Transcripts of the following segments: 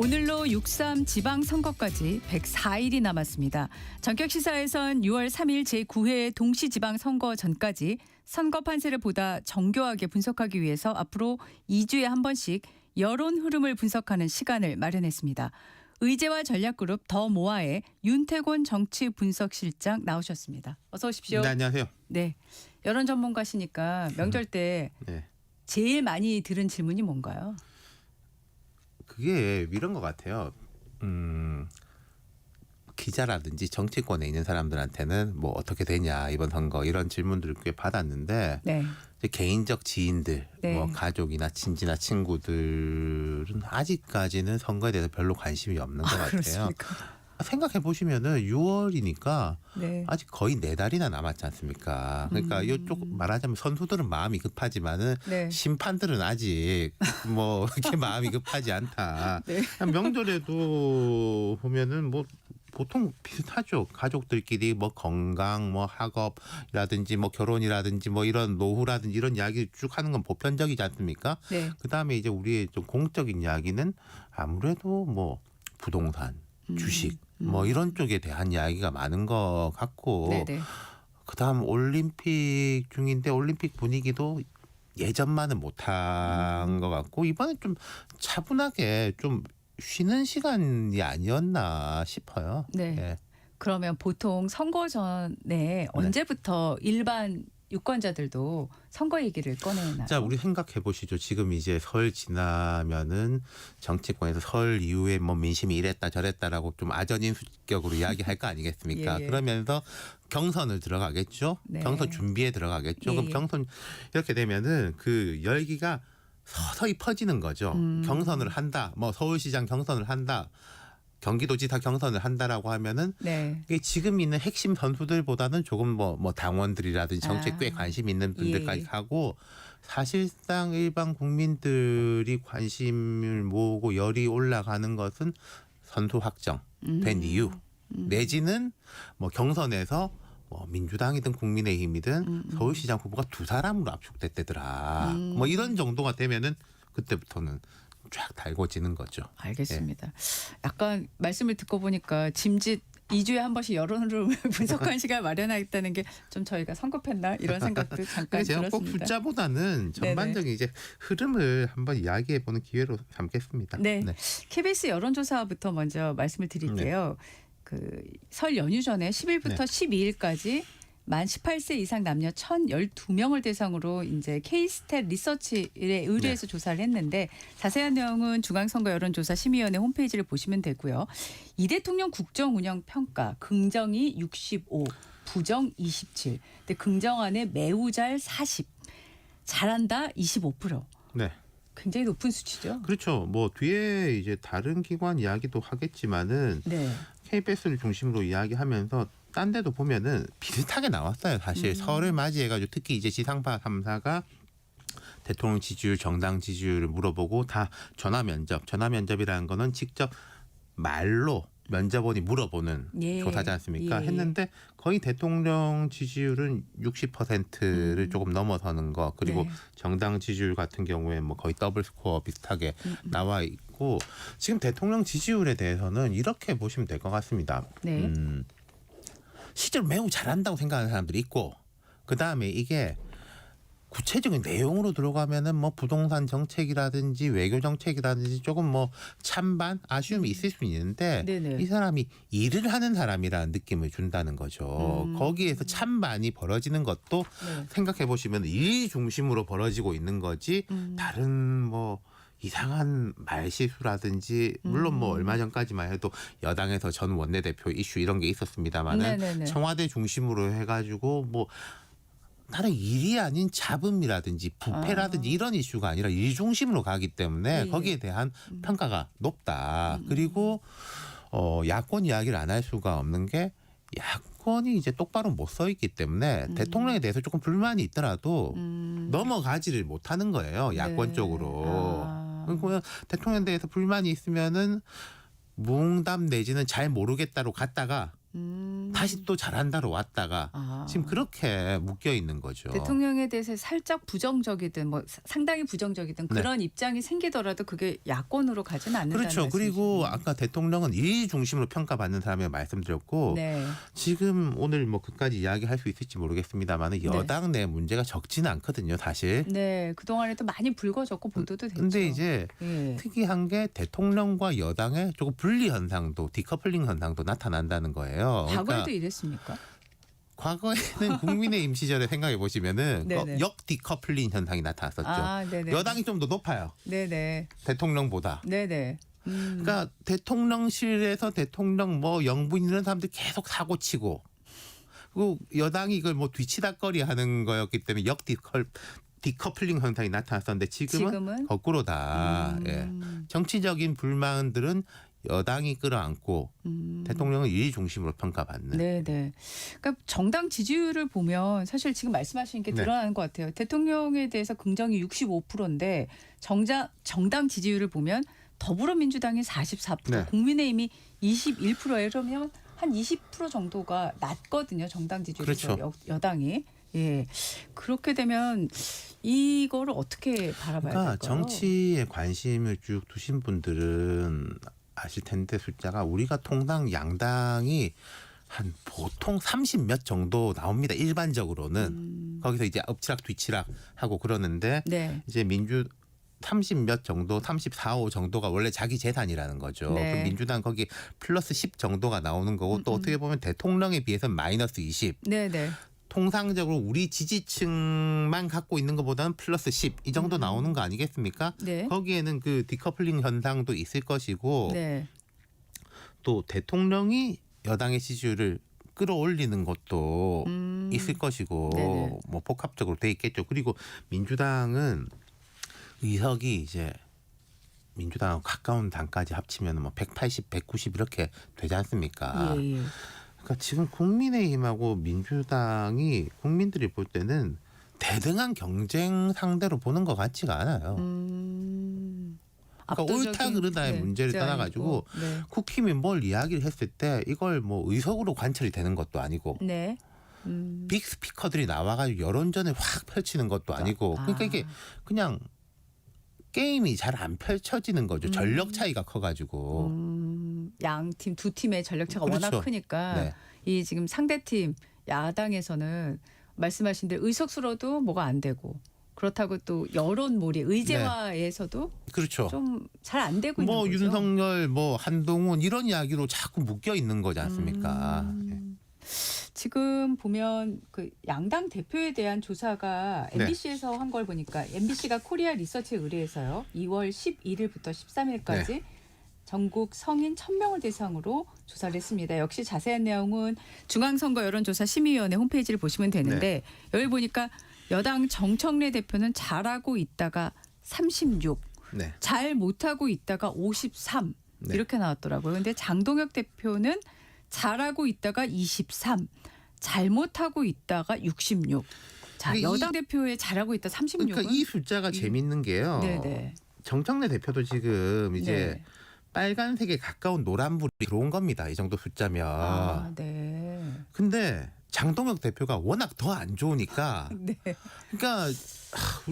오늘로 6.3 지방선거까지 104일이 남았습니다. 전격시사에선 6월 3일 제9회 동시지방선거 전까지 선거 판세를 보다 정교하게 분석하기 위해서 앞으로 2주에 한 번씩 여론 흐름을 분석하는 시간을 마련했습니다. 의제와 전략그룹 더 모아의 윤태곤 정치분석실장 나오셨습니다. 어서 오십시오. 네, 안녕하세요. 네, 여론 전문가시니까 명절 때 네. 제일 많이 들은 질문이 뭔가요? 그게 이런 것 같아요. 기자라든지 정치권에 있는 사람들한테는 뭐 어떻게 되냐 이번 선거 이런 질문들을 꽤 받았는데 네. 이제 개인적 지인들, 네. 뭐 가족이나 친지나 친구들은 아직까지는 선거에 대해서 별로 관심이 없는 것 같아요. 그렇습니까? 생각해 보시면은 6월이니까 네. 아직 거의 4달이나 남았지 않습니까? 그러니까 이쪽 말하자면 선수들은 마음이 급하지만은 네. 심판들은 아직 뭐 이렇게 마음이 급하지 않다. 네. 명절에도 보면은 뭐 보통 비슷하죠. 가족들끼리 뭐 건강, 뭐 학업이라든지 뭐 결혼이라든지 뭐 이런 노후라든지 이런 이야기 쭉 하는 건 보편적이지 않습니까? 네. 그다음에 이제 우리의 좀 공적인 이야기는 아무래도 뭐 부동산, 주식 뭐 이런 쪽에 대한 이야기가 많은 것 같고 네네. 그다음 올림픽 중인데 올림픽 분위기도 예전만은 못한 것 같고 이번엔 좀 차분하게 좀 쉬는 시간이 아니었나 싶어요. 네. 예. 그러면 보통 선거 전에 언제부터 일반 유권자들도 선거 얘기를 꺼내나요? 자, 우리 생각해 보시죠. 지금 이제 설 지나면은 정치권에서 설 이후에 뭐 민심이 이랬다 저랬다라고 좀 아전인수격으로 이야기할 거 아니겠습니까? 예, 예. 그러면서 경선을 들어가겠죠. 네. 경선 준비에 들어가겠죠. 예, 그럼 예. 경선 이렇게 되면은 그 열기가 서서히 퍼지는 거죠. 경선을 한다. 뭐 서울시장 경선을 한다. 경기도지사 경선을 한다라고 하면은 네. 이게 지금 있는 핵심 선수들보다는 조금 뭐 당원들이라든지 정치에 꽤 관심 있는 분들까지 예. 하고 사실상 일반 국민들이 관심을 모으고 열이 올라가는 것은 선수 확정된 이유 내지는 뭐 경선에서 뭐 민주당이든 국민의힘이든 서울시장 후보가 2사람으로 압축됐대더라. 뭐 이런 정도가 되면은 그때부터는 쫙 달궈지는 거죠. 알겠습니다. 약간 말씀을 듣고 보니까 짐짓 2주에 한 번씩 여론 흐름을 분석하는 시간을 마련하겠다는 게 좀 저희가 성급했나 이런 생각도 잠깐 제가 꼭 들었습니다. 숫자보다는 전반적인 이제 흐름을 한번 이야기해 보는 기회로 삼겠습니다. 네. KBS 여론조사부터 먼저 말씀을 드릴게요. 그 설 연휴 전에 10일부터 네. 12일까지 만 18세 이상 남녀 1,012명을 대상으로 이제 K스탯 리서치에 의뢰해서 조사를 했는데 자세한 내용은 중앙선거 여론조사 심의위원회 홈페이지를 보시면 되고요. 이 대통령 국정 운영 평가 긍정이 65, 부정 27. 근데 긍정 안에 매우 잘 40, 잘한다 25%. 네. 굉장히 높은 수치죠. 그렇죠. 뭐 뒤에 이제 다른 기관 이야기도 하겠지만은 네. KBS를 중심으로 이야기하면서 딴 데도 보면은 비슷하게 나왔어요. 사실 설을 맞이해가지고 특히 이제 지상파 3사가 대통령 지지율, 정당 지지율을 물어보고 다 전화 면접이라는 거는 직접 말로 면접원이 물어보는 예. 조사지 않습니까? 예. 했는데 거의 대통령 지지율은 60%를 조금 넘어서는 거 그리고 네. 정당 지지율 같은 경우에 뭐 거의 더블 스코어 비슷하게 나와 있고 지금 대통령 지지율에 대해서는 이렇게 보시면 될 것 같습니다. 네. 실제로 매우 잘한다고 생각하는 사람들이 있고 그다음에 이게 구체적인 내용으로 들어가면은 뭐 부동산 정책이라든지 외교 정책이라든지 조금 뭐 찬반 아쉬움이 있을 수 있는데 네네. 이 사람이 일을 하는 사람이라는 느낌을 준다는 거죠. 거기에서 찬반이 벌어지는 것도 네. 생각해 보시면 일 중심으로 벌어지고 있는 거지 다른 뭐 이상한 말실수라든지 물론 뭐 얼마 전까지만 해도 여당에서 전 원내대표 이슈 이런 게 있었습니다만은 네네네. 청와대 중심으로 해가지고 뭐 다른 일이 아닌 잡음이라든지 부패라든지 이런 이슈가 아니라 일 중심으로 가기 때문에 예. 거기에 대한 평가가 높다. 그리고 야권 이야기를 안 할 수가 없는 게 야권이 이제 똑바로 못 서 있기 때문에 대통령에 대해서 조금 불만이 있더라도 넘어가지를 못하는 거예요. 야권 네. 쪽으로. 아. 그리고 대통령에 대해서 불만이 있으면은 뭉담 내지는 잘 모르겠다로 갔다가 다시 또 잘한다로 왔다가 지금 그렇게 묶여 있는 거죠. 대통령에 대해서 살짝 부정적이든 뭐 상당히 부정적이든 그런 입장이 생기더라도 그게 야권으로 가지는 않는다는 그렇죠. 말씀이시군요. 그리고 아까 대통령은 일 중심으로 평가받는 사람이라고 말씀드렸고 네. 지금 오늘 뭐 그까지 이야기할 수 있을지 모르겠습니다만 여당 내 문제가 적지는 않거든요. 사실. 네. 그동안에도 많이 불거졌고 보도도 됐죠. 근데 이제 예. 특이한 게 대통령과 여당의 조금 분리 현상도 디커플링 현상도 나타난다는 거예요. 과거에도 이랬습니까? 과거에는 국민의힘 시절에 생각해 보시면은 네네. 역 디커플링 현상이 나타났었죠. 네네. 여당이 좀 더 높아요. 네네. 대통령보다. 네네. 그러니까 대통령실에서 대통령 뭐 영부인 이런 사람들 계속 사고치고 그리고 여당이 이걸 뭐 뒤치다거리 하는 거였기 때문에 역 디커플링 현상이 나타났었는데 지금은 거꾸로다. 예. 정치적인 불만들은 여당이 끌어안고 대통령은 일 중심으로 평가받는. 네네. 그러니까 정당 지지율을 보면 사실 지금 말씀하신 게 드러나는 것 같아요. 대통령에 대해서 긍정이 65%인데 정당 지지율을 보면 더불어민주당이 44%, 국민의힘이 21%예요. 이러면 한 20% 정도가 낮거든요. 정당 지지율에서 그렇죠. 여당이. 예. 그렇게 되면 이거를 어떻게 바라봐야 그러니까 될까요? 정치에 관심을 쭉 두신 분들은 아실 텐데 숫자가 우리가 통당 양당이 한 보통 30 몇 정도 나옵니다. 일반적으로는. 거기서 이제 엎치락 뒤치락 하고 그러는데 네. 이제 민주 30 몇 정도, 34, 5 정도가 원래 자기 재산이라는 거죠. 네. 그럼 민주당 거기 플러스 10 정도가 나오는 거고 또 어떻게 보면 대통령에 비해서는 마이너스 20. 네네. 통상적으로 우리 지지층만 갖고 있는 것보다는 플러스 10 이 정도 나오는 거 아니겠습니까? 네. 거기에는 그 디커플링 현상도 있을 것이고 네. 또 대통령이 여당의 지지율을 끌어올리는 것도 있을 것이고 네네. 뭐 복합적으로 돼 있겠죠. 그리고 민주당은 의석이 이제 민주당하고 가까운 당까지 합치면 뭐 180, 190 이렇게 되지 않습니까? 예. 그러니까 지금 국민의힘하고 민주당이 국민들이 볼 때는 대등한 경쟁 상대로 보는 것 같지가 않아요. 그러니까 옳다 그르다의 문제를 떠나가지고 국힘이 뭘 이야기를 했을 때 이걸 뭐 의석으로 관철이 되는 것도 아니고 네. 빅 스피커들이 나와가지고 여론전을 확 펼치는 것도 아니고 그러니까 이게 그냥 게임이 잘 안 펼쳐지는 거죠. 전력 차이가 커가지고. 양 팀 두 팀의 전력 차가 그렇죠. 워낙 크니까 네. 이 지금 상대팀 야당에서는 말씀하신 대로 의석수로도 뭐가 안 되고 그렇다고 또 여론몰이 의제화에서도 그렇죠. 좀 잘 안 되고 있는 뭐 거죠. 윤석열, 뭐 한동훈 이런 이야기로 자꾸 묶여 있는 거지 않습니까? 예. 지금 보면 그 양당 대표에 대한 조사가 네. MBC에서 한 걸 보니까 MBC가 코리아 리서치에 의뢰해서요. 2월 11일부터 13일까지 네. 전국 성인 1,000명을 대상으로 조사를 했습니다. 역시 자세한 내용은 중앙선거 여론조사 심의위원회 홈페이지를 보시면 되는데 여기 보니까 여당 정청래 대표는 잘하고 있다가 36, 네. 잘 못하고 있다가 53 네. 이렇게 나왔더라고요. 그런데 장동혁 대표는 잘하고 있다가 23, 잘못하고 있다가 66. 자, 근데 여당 대표의 잘하고 있다 36은 그러니까 이 숫자가 재밌는 게요. 네네. 정청래 대표도 지금 이제 네. 빨간색에 가까운 노란불이 들어온 겁니다. 이 정도 숫자면. 아, 네. 근데 장동혁 대표가 워낙 더 안 좋으니까 네. 그러니까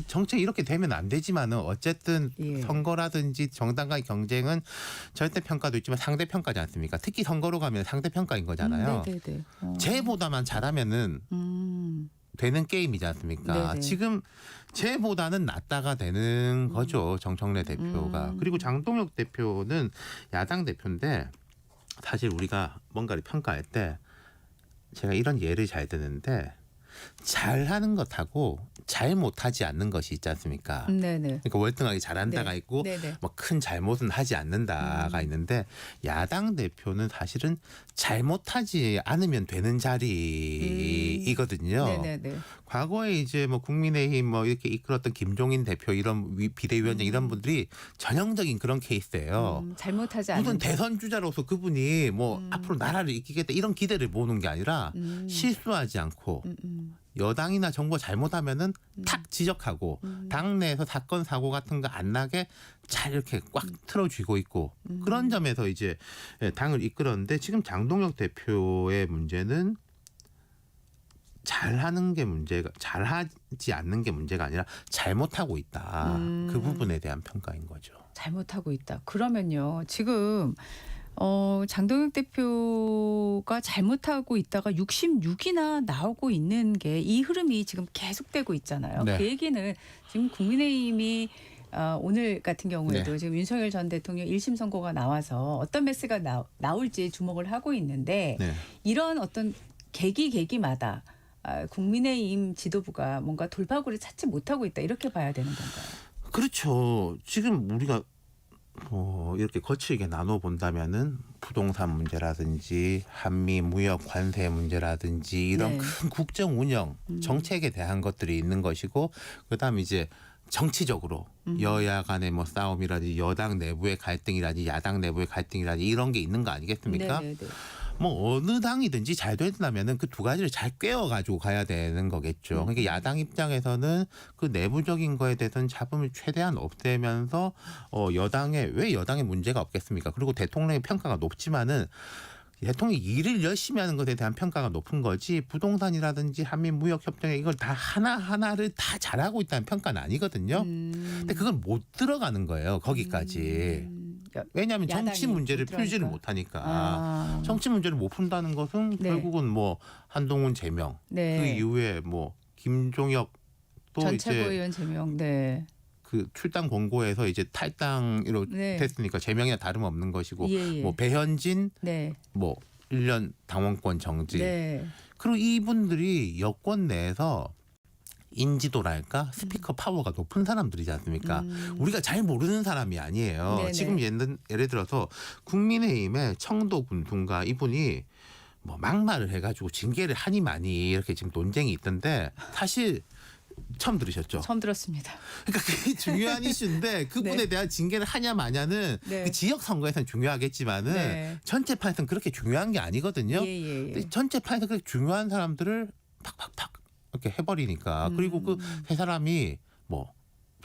정책 이렇게 되면 안 되지만은 어쨌든 예. 선거라든지 정당 간의 경쟁은 절대 평가도 있지만 상대 평가지 않습니까? 특히 선거로 가면 상대 평가인 거잖아요. 네네네. 쟤보다만 잘하면은 되는 게임이지 않습니까? 네네. 지금 쟤보다는 낫다가 되는 거죠. 정청래 대표가. 그리고 장동혁 대표는 야당 대표인데 사실 우리가 뭔가를 평가할 때 제가 이런 예를 잘 드는데 잘하는 것하고 잘 못하지 않는 것이 있지 않습니까? 네네. 그러니까 월등하게 잘한다가 네. 있고 네네. 뭐 큰 잘못은 하지 않는다가 있는데 야당 대표는 사실은 잘못하지 않으면 되는 자리이거든요. 네네네. 과거에 이제 뭐 국민의힘 뭐 이렇게 이끌었던 김종인 대표 이런 비대위원장 이런 분들이 전형적인 그런 케이스예요. 잘못하지 무슨 않는다. 대선 주자로서 그분이 뭐 앞으로 나라를 이끌겠다 이런 기대를 모으는 게 아니라 실수하지 않고 여당이나 정부가 잘못하면은 탁 지적하고 당내에서 사건 사고 같은 거 안 나게 잘 이렇게 꽉 틀어쥐고 있고 그런 점에서 이제 당을 이끌었는데 지금 장동혁 대표의 문제는 잘하는 게 문제가 잘하지 않는 게 문제가 아니라 잘못하고 있다. 그 부분에 대한 평가인 거죠. 잘못하고 있다. 그러면요. 지금 장동혁 대표가 잘못하고 있다가 66이나 나오고 있는 게 이 흐름이 지금 계속되고 있잖아요. 네. 그 얘기는 지금 국민의힘이 오늘 같은 경우에도 네. 지금 윤석열 전 대통령 1심 선고가 나와서 어떤 메시가 나올지 주목을 하고 있는데 네. 이런 어떤 계기마다 국민의힘 지도부가 뭔가 돌파구를 찾지 못하고 있다 이렇게 봐야 되는 건가요? 그렇죠. 지금 우리가 이렇게 거칠게 나눠 본다면은 부동산 문제라든지 한미 무역 관세 문제라든지 이런 네. 큰 국정 운영 정책에 대한 것들이 있는 것이고 그다음에 이제 정치적으로 여야 간의 뭐 싸움이라든지 여당 내부의 갈등이라든지 야당 내부의 갈등이라든지 이런 게 있는 거 아니겠습니까? 네. 뭐 어느 당이든지 잘 된다면은 그 두 가지를 잘 꿰어 가지고 가야 되는 거겠죠. 그러니까 야당 입장에서는 그 내부적인 거에 대해서는 잡음을 최대한 없애면서 여당의 왜 여당의 문제가 없겠습니까? 그리고 대통령의 평가가 높지만은 대통령이 일을 열심히 하는 것에 대한 평가가 높은 거지 부동산이라든지 한미 무역 협정에 이걸 다 하나하나를 다 잘하고 있다는 평가는 아니거든요. 근데 그건 못 들어가는 거예요. 거기까지. 왜냐하면 정치 야당이 문제를 못 풀지를 들어가니까. 못하니까. 정치 문제를 못 푼다는 것은 네. 결국은 뭐 한동훈 제명 네. 그 이후에 뭐 김종혁 또 전 이제 최고위원 제명. 네. 그 출당 권고에서 이제 탈당으로 네. 됐으니까 제명이나 다름없는 것이고 예. 뭐 배현진 네. 뭐 1년 당원권 정지. 네. 그리고 이분들이 여권 내에서 인지도랄까 스피커 파워가 높은 사람들이지 않습니까? 우리가 잘 모르는 사람이 아니에요. 네네. 지금 예를 들어서 국민의힘의 청도군 둔가 이분이 뭐 막말을 해가지고 징계를 하니 마니 이렇게 지금 논쟁이 있던데 사실 처음 들으셨죠? 처음 들었습니다. 그러니까 그게 중요한 이슈인데 그분에 네. 대한 징계를 하냐 마냐는 네. 그 지역 선거에서는 중요하겠지만은 네. 전체판에서는 그렇게 중요한 게 아니거든요. 예. 근데 전체판에서 그렇게 중요한 사람들을 팍팍팍 이렇게 해버리니까 그리고 그 세 사람이 뭐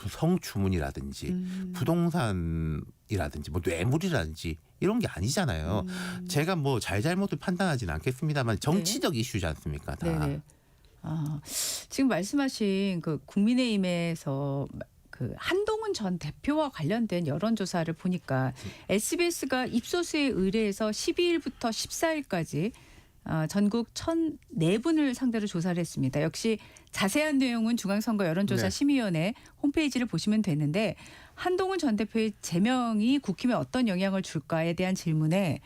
성추문이라든지 부동산이라든지 뭐 뇌물이라든지 이런 게 아니잖아요. 제가 뭐 잘잘못을 판단하지는 않겠습니다만 정치적 이슈지 않습니까? 다. 네네. 지금 말씀하신 그 국민의힘에서 그 한동훈 전 대표와 관련된 여론조사를 보니까 SBS가 입소수에 의뢰해서 12일부터 14일까지 전국 1,004분을 상대로 조사를 했습니다. 역시 자세한 내용은 중앙선거 여론조사 네. 심의위원회 홈페이지를 보시면 되는데 한동훈 전 대표의 제명이 국힘에 어떤 영향을 줄까에 대한 질문에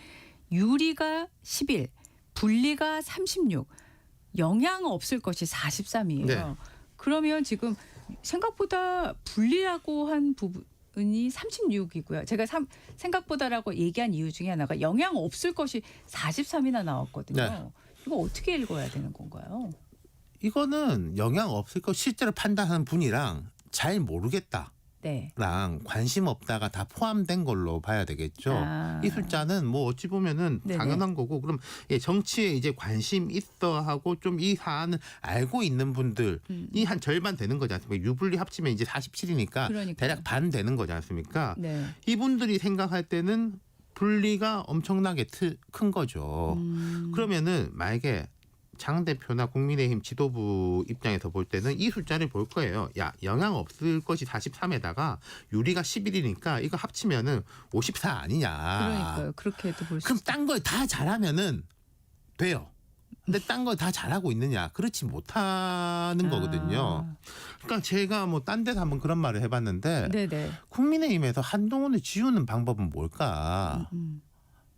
유리가 11, 불리가 36, 영향 없을 것이 43이에요. 네. 그러면 지금 생각보다 불리라고 한 부분이 36이고요. 제가 생각보다라고 얘기한 이유 중에 하나가 영향 없을 것이 43이나 나왔거든요. 네. 이거 어떻게 읽어야 되는 건가요? 이거는 영향 없을 거 실제로 판단하는 분이랑 잘 모르겠다. 네. 랑 관심 없다가 다 포함된 걸로 봐야 되겠죠. 이 숫자는 뭐 어찌 보면은 네네. 당연한 거고 그럼 정치에 이제 관심 있어 하고 좀 이 사안을 알고 있는 분들이 한 절반 되는 거지 않습니까? 유불리 합치면 이제 47이니까 그러니까요. 대략 반 되는 거지 않습니까? 네. 이분들이 생각할 때는 분리가 엄청나게 큰 거죠. 그러면은 만약에 장 대표나 국민의힘 지도부 입장에서 볼 때는 이 숫자를 볼 거예요. 야, 영향 없을 것이 43에다가 유리가 11이니까 이거 합치면은 54 아니냐. 그러니까요. 그렇게도 볼 수 그럼 있죠. 딴 걸 다 잘하면은 돼요. 근데 딴 걸 다 잘하고 있느냐? 그렇지 못하는 거거든요. 그러니까 제가 뭐 딴 데서 한번 그런 말을 해봤는데 네네. 국민의힘에서 한동훈을 지우는 방법은 뭘까?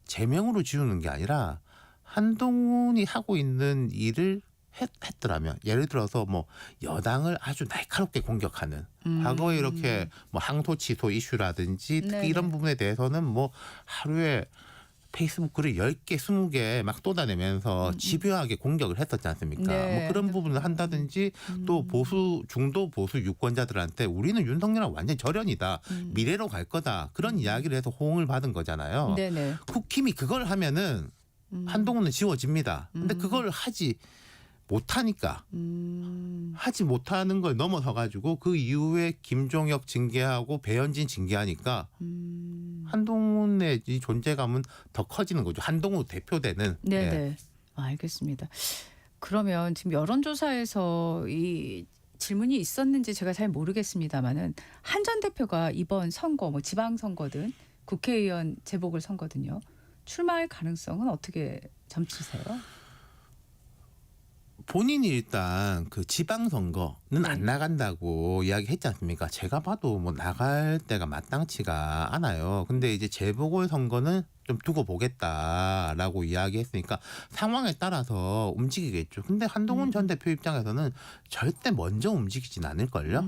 제명으로 지우는 게 아니라 한동훈이 하고 있는 일을 했더라면 예를 들어서 뭐 여당을 아주 날카롭게 공격하는 과거에 이렇게 뭐 항소치소 이슈라든지 특히 네네. 이런 부분에 대해서는 뭐 하루에 페이스북 글을 10개, 20개 막 쏟아내면서 집요하게 공격을 했었지 않습니까? 네. 뭐 그런 부분을 한다든지 또 중도 보수 유권자들한테 우리는 윤석열랑 완전 절연이다. 미래로 갈 거다. 그런 이야기를 해서 호응을 받은 거잖아요. 네네. 국힘이 그걸 하면은 한동훈은 지워집니다. 근데 그걸 하지 못하니까 하지 못하는 걸 넘어서 가지고 그 이후에 김종혁 징계하고 배현진 징계하니까 한동훈의 이 존재감은 더 커지는 거죠. 한동훈 대표되는. 네네. 예. 알겠습니다. 그러면 지금 여론조사에서 이 질문이 있었는지 제가 잘 모르겠습니다만은 한 전 대표가 이번 선거 뭐 지방선거든 국회의원 재보궐선거든요. 출마할 가능성은 어떻게 점치세요? 본인이 일단 그 지방선거는 네. 안 나간다고 이야기했지 않습니까? 제가 봐도 뭐 나갈 때가 마땅치가 않아요. 근데 이제 재보궐선거는 좀 두고 보겠다라고 이야기했으니까 상황에 따라서 움직이겠죠. 근데 한동훈 전 대표 입장에서는 절대 먼저 움직이진 않을걸요?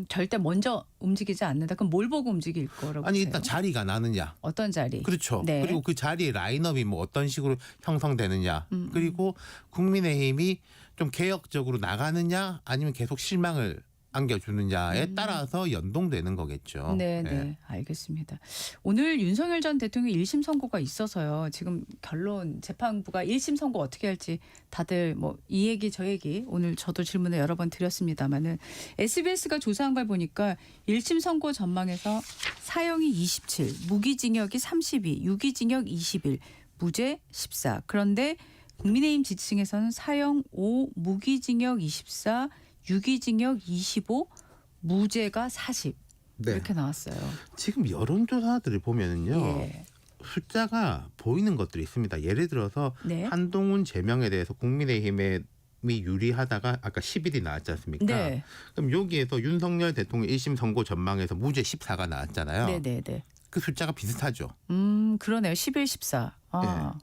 절대 먼저 움직이지 않는다. 그럼 뭘 보고 움직일 거라고 아니 보세요? 일단 자리가 나느냐. 어떤 자리? 그렇죠. 네. 그리고 그 자리의 라인업이 뭐 어떤 식으로 형성되느냐. 그리고 국민의힘이 좀 개혁적으로 나가느냐 아니면 계속 실망을 안겨주느냐에 따라서 연동되는 거겠죠. 네, 예. 네, 알겠습니다. 오늘 윤석열 전 대통령 1심 선고가 있어서요. 지금 결론 재판부가 1심 선고 어떻게 할지 다들 뭐 이 얘기 저 얘기 오늘 저도 질문을 여러 번 드렸습니다만은 SBS가 조사한 걸 보니까 1심 선고 전망에서 사형이 27, 무기징역이 32, 유기징역 21, 무죄 14. 그런데 국민의힘 지지층에서는 사형 5, 무기징역 24, 유기징역 25, 무죄가 40 네. 이렇게 나왔어요. 지금 여론조사들을 보면은요. 예. 숫자가 보이는 것들이 있습니다. 예를 들어서 네. 한동훈 제명에 대해서 국민의힘이 유리하다가 아까 10일이 나왔지 않습니까? 네. 그럼 여기에서 윤석열 대통령 1심 선고 전망에서 무죄 14가 나왔잖아요. 네, 네, 네. 그 숫자가 비슷하죠. 그러네요. 11, 14. 아.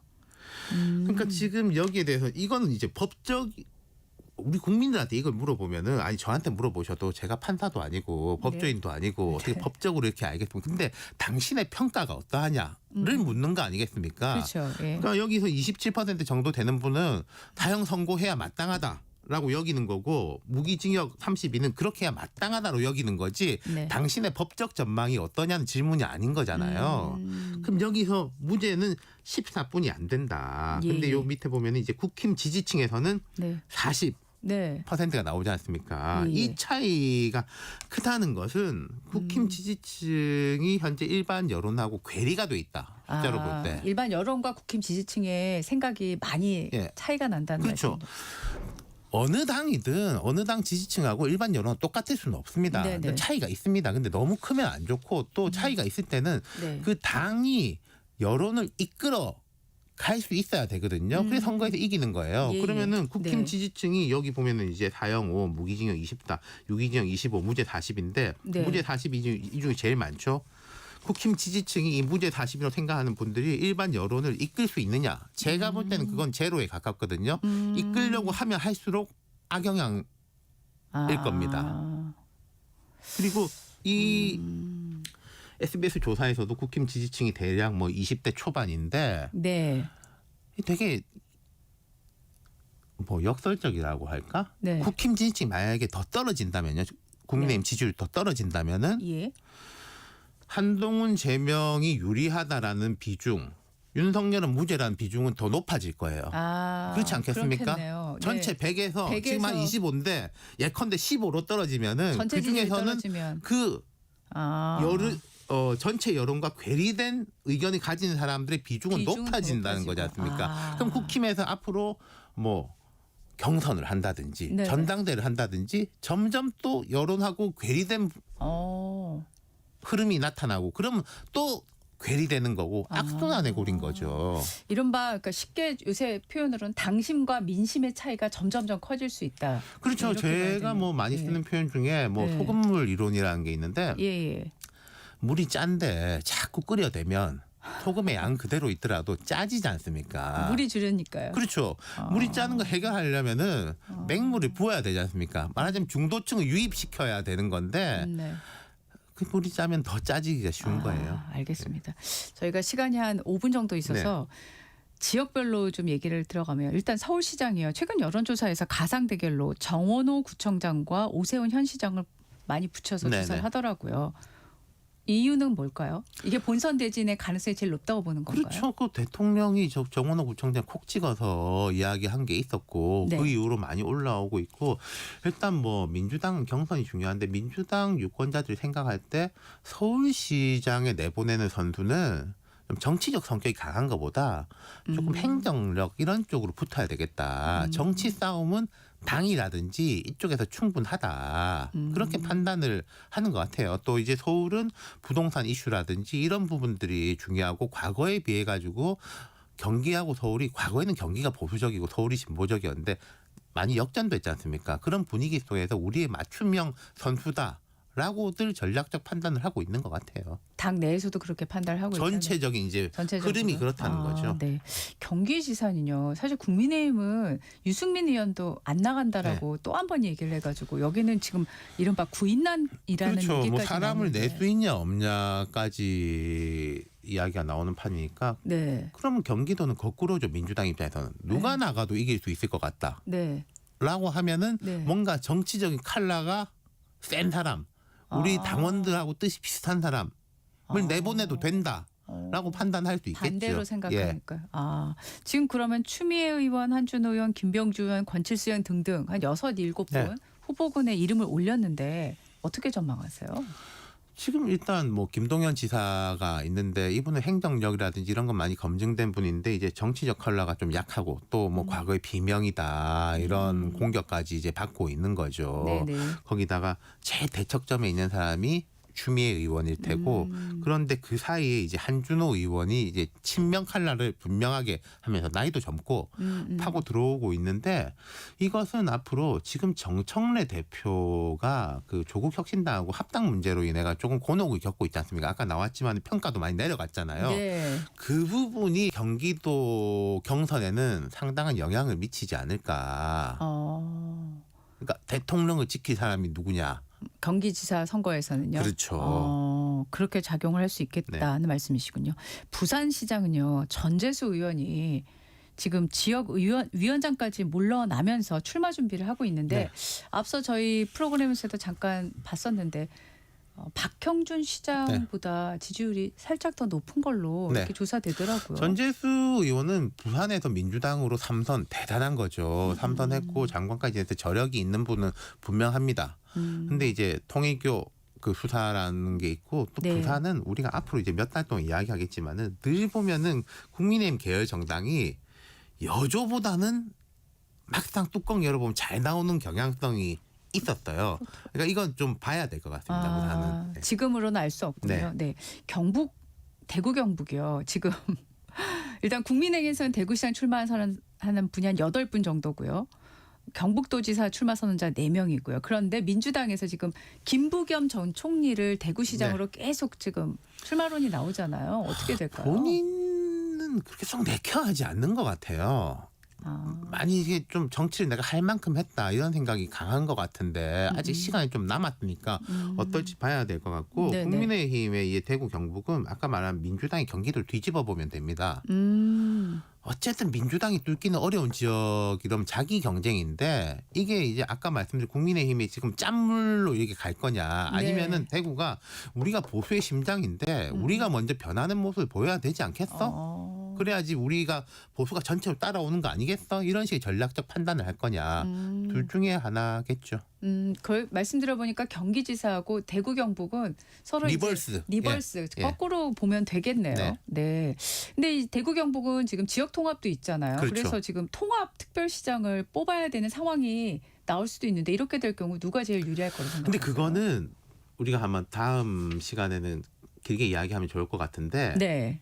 그러니까 지금 여기에 대해서 이거는 이제 법적 우리 국민들한테 이걸 물어보면은 아니 저한테 물어보셔도 제가 판사도 아니고 법조인도 아니고 어떻게 네. 법적으로 이렇게 알겠습니까? 근데 당신의 평가가 어떠하냐를 묻는 거 아니겠습니까? 그렇죠. 예. 그러니까 여기서 27% 정도 되는 분은 사형 선고해야 마땅하다라고 여기는 거고 무기징역 32는 그렇게 해야 마땅하다로 여기는 거지 네. 당신의 법적 전망이 어떠냐는 질문이 아닌 거잖아요. 그럼 여기서 무죄는 14분이 안 된다. 예, 근데 예. 요 밑에 보면 이제 국힘 지지층에서는 네. 40%가 네. 나오지 않습니까? 예, 예. 이 차이가 크다는 것은 국힘 지지층이 현재 일반 여론하고 괴리가 돼 있다. 숫자로 볼 때. 일반 여론과 국힘 지지층의 생각이 많이 예. 차이가 난다는 그렇죠. 말씀이죠. 어느 당이든 어느 당 지지층하고 일반 여론은 똑같을 수는 없습니다. 네네. 근데 차이가 있습니다. 근데 너무 크면 안 좋고 또 차이가 있을 때는 네. 그 당이 여론을 이끌어 갈 수 있어야 되거든요. 그래서 선거에서 이기는 거예요. 예, 그러면은 예. 국힘 네. 지지층이 여기 보면은 이제 사형 5, 무기징역 20다, 유기징역 25, 무죄 40인데 네. 무죄 40이 이 중에 제일 많죠. 국힘 지지층이 이 무죄 40이라고 생각하는 분들이 일반 여론을 이끌 수 있느냐? 제가 볼 때는 그건 제로에 가깝거든요. 이끌려고 하면 할수록 악영향일 겁니다. 그리고 이 SBS 조사에서도 국힘 지지층이 대략 뭐 20대 초반인데 네. 되게 뭐 역설적이라고 할까? 네. 국힘 지지층이 만약에 더 떨어진다면요. 국민의힘 지지율이 더 떨어진다면은 예. 한동훈 제명이 유리하다라는 비중, 윤석열은 무죄라는 비중은 더 높아질 거예요. 그렇지 않겠습니까? 그렇겠네요. 전체 네. 100에서 지금 한 25인데 예컨대 15로 떨어지면은 전체 그 지지율이 중에서는 떨어지면 그 여론 전체 여론과 괴리된 의견을 가진 사람들의 비중은 비중은 높아진다는 높아지고. 거지 않습니까? 아. 그럼 국힘에서 앞으로 뭐 경선을 한다든지 네네. 전당대를 한다든지 점점 또 여론하고 괴리된 흐름이 나타나고 그러면 또 괴리되는 거고 악순환의 골인 거죠. 이른바 그러니까 쉽게 요새 표현으로는 당심과 민심의 차이가 점점점 커질 수 있다. 그렇죠. 이렇게 봐야 제가 뭐 되는. 많이 예. 쓰는 표현 중에 뭐 네. 소금물 이론이라는 게 있는데 예, 예. 물이 짠데 자꾸 끓여대면 소금의 양 그대로 있더라도 짜지지 않습니까? 물이 줄으니까요. 그렇죠. 물이 짜는 거 해결하려면은 맹물을 부어야 되지 않습니까? 말하자면 중도층을 유입시켜야 되는 건데 네. 그 물이 짜면 더 짜지기가 쉬운 거예요. 알겠습니다. 저희가 시간이 한 5분 정도 있어서 지역별로 좀 얘기를 들어가면 일단 서울시장이요. 최근 여론조사에서 가상 대결로 정원호 구청장과 오세훈 현 시장을 많이 붙여서 네네. 조사를 하더라고요. 이유는 뭘까요? 이게 본선 대진의 가능성이 제일 높다고 보는 건가요? 그렇죠. 그 대통령이 정원호 구청장 콕 찍어서 이야기한 게 있었고 네. 그 이후로 많이 올라오고 있고 일단 뭐 민주당 경선이 중요한데 민주당 유권자들이 생각할 때 서울시장에 내보내는 선수는 좀 정치적 성격이 강한 것보다 조금 행정력 이런 쪽으로 붙어야 되겠다. 정치 싸움은 당이라든지 이쪽에서 충분하다. 그렇게 판단을 하는 것 같아요. 또 이제 서울은 부동산 이슈라든지 이런 부분들이 중요하고 과거에 비해 가지고 경기하고 서울이 과거에는 경기가 보수적이고 서울이 진보적이었는데 많이 역전됐지 않습니까? 그런 분위기 속에서 우리의 맞춤형 선수다. 라고들 전략적 판단을 하고 있는 것 같아요. 당 내에서도 그렇게 판단을 하고 있다. 전체적인 이제 전체적으로. 흐름이 그렇다는 거죠. 네. 경기지사는요. 사실 국민의힘은 유승민 의원도 안 나간다라고 또 한 번 얘기를 해가지고 여기는 지금 이른바 구인난이라는 그렇죠. 얘기까지 뭐 사람을 나오는데. 낼 수 있냐 없냐까지 이야기가 나오는 판이니까 네. 그러면 경기도는 거꾸로죠. 민주당 입장에서는 누가 나가도 이길 수 있을 것 같다. 네. 라고 하면은 네. 뭔가 정치적인 컬러가 센 사람, 우리 당원들하고 뜻이 비슷한 사람을 내보내도 된다라고 판단할 수 있겠죠. 반대로 예. 생각하니까. 지금 그러면 추미애 의원, 한준호 의원, 김병주 의원, 권칠수 의원 등등 한 6, 7분 네. 후보군에 이름을 올렸는데 어떻게 전망하세요? 지금 일단 뭐 김동연 지사가 있는데 이분은 행정력이라든지 이런 건 많이 검증된 분인데 이제 정치적 컬러가 좀 약하고 또 뭐 과거의 비명이다 이런 공격까지 이제 받고 있는 거죠. 네네. 거기다가 제일 대척점에 있는 사람이 추미애 의원일 테고 그런데 그 사이에 이제 한준호 의원이 이제 친명 컬러를 분명하게 하면서 나이도 젊고 파고 들어오고 있는데 이것은 앞으로 지금 정청래 대표가 그 조국 혁신당하고 합당 문제로 인해가 조금 곤혹을 겪고 있지 않습니까? 아까 나왔지만 평가도 많이 내려갔잖아요. 네. 그 부분이 경기도 경선에는 상당한 영향을 미치지 않을까. 그러니까 대통령을 지킬 사람이 누구냐. 경기지사 선거에서는요. 그렇죠. 그렇게 작용을 할 수 있겠다는 말씀이시군요. 부산시장은요. 전재수 의원이 지금 지역 위원장까지 물러나면서 출마 준비를 하고 있는데 앞서 저희 프로그램에서도 잠깐 봤었는데 박형준 시장보다 지지율이 살짝 더 높은 걸로 네. 이렇게 조사되더라고요. 전재수 의원은 부산에서 민주당으로 3선 대단한 거죠. 3선 했고 장관까지 해서 저력이 있는 분은 분명합니다. 근데 이제 통일교 그 수사라는 게 있고 또 네. 부산은 우리가 앞으로 이제 몇 달 동안 이야기하겠지만은 늘 보면은 국민의힘 계열 정당이 여조보다는 막상 뚜껑 열어보면 잘 나오는 경향성이 있었어요. 그러니까 이건 좀 봐야 될 것 같습니다. 부산은. 네. 지금으로는 알 수 없군요. 네. 경북 대구 경북이요. 지금 일단 국민의힘에서는 대구시장 출마하는 분이 한 8분 정도고요. 경북도지사 출마 선언자 4명이고요. 그런데 민주당에서 지금 김부겸 전 총리를 대구시장으로 계속 지금 출마론이 나오잖아요. 어떻게 될까요? 본인은 그렇게 쏙 내켜하지 않는 것 같아요. 많이 이게 좀 정치를 내가 할 만큼 했다 이런 생각이 강한 것 같은데 아직 시간이 좀 남았으니까 어떨지 봐야 될 것 같고 네네. 국민의힘의 이 대구 경북은 아까 말한 민주당의 경기도를 뒤집어 보면 됩니다. 어쨌든 민주당이 뚫기는 어려운 지역 이러면 자기 경쟁인데 이게 이제 아까 말씀드린 국민의힘이 지금 짠물로 이렇게 갈 거냐 아니면은 네. 대구가 우리가 보수의 심장인데 우리가 먼저 변하는 모습을 보여야 되지 않겠어? 그래야지 우리가 보수가 전체로 따라오는 거 아니겠어? 이런 식의 전략적 판단을 할 거냐. 둘 중에 하나겠죠. 그 말씀 들어보니까 경기지사하고 대구 경북은 서로 리버스. 리버스 예. 거꾸로 보면 되겠네요. 네. 근데 이 대구 경북은 지금 지역 통합도 있잖아요. 그렇죠. 그래서 지금 통합 특별시장을 뽑아야 되는 상황이 나올 수도 있는데 이렇게 될 경우 누가 제일 유리할 거로 생각하세요? 근데 그거는 우리가 한번 다음 시간에는 길게 이야기하면 좋을 것 같은데 네.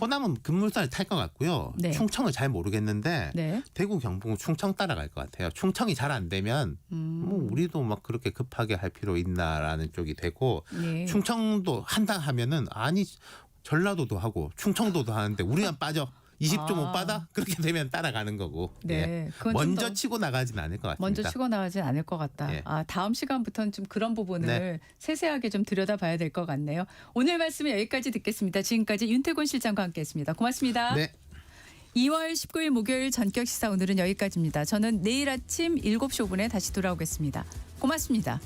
호남은 급물살을 탈 것 같고요. 네. 충청을 잘 모르겠는데 네. 대구 경북은 충청 따라갈 것 같아요. 충청이 잘 안 되면 뭐 우리도 막 그렇게 급하게 할 필요 있나라는 쪽이 되고 네. 충청도 한다 하면은 아니 전라도도 하고 충청도도 하는데 우리만 빠져 20조 못 받아? 그렇게 되면 따라가는 거고. 네. 예. 그건 좀 먼저 더 치고 나가진 않을 것 같습니다. 먼저 치고 나가진 않을 것 같다. 예. 다음 시간부터는 좀 그런 부분을 네. 세세하게 좀 들여다봐야 될 것 같네요. 오늘 말씀은 여기까지 듣겠습니다. 지금까지 윤태곤 실장과 함께했습니다. 고맙습니다. 네. 2월 19일 목요일 전격 시사 오늘은 여기까지입니다. 저는 내일 아침 7시 5분에 다시 돌아오겠습니다. 고맙습니다.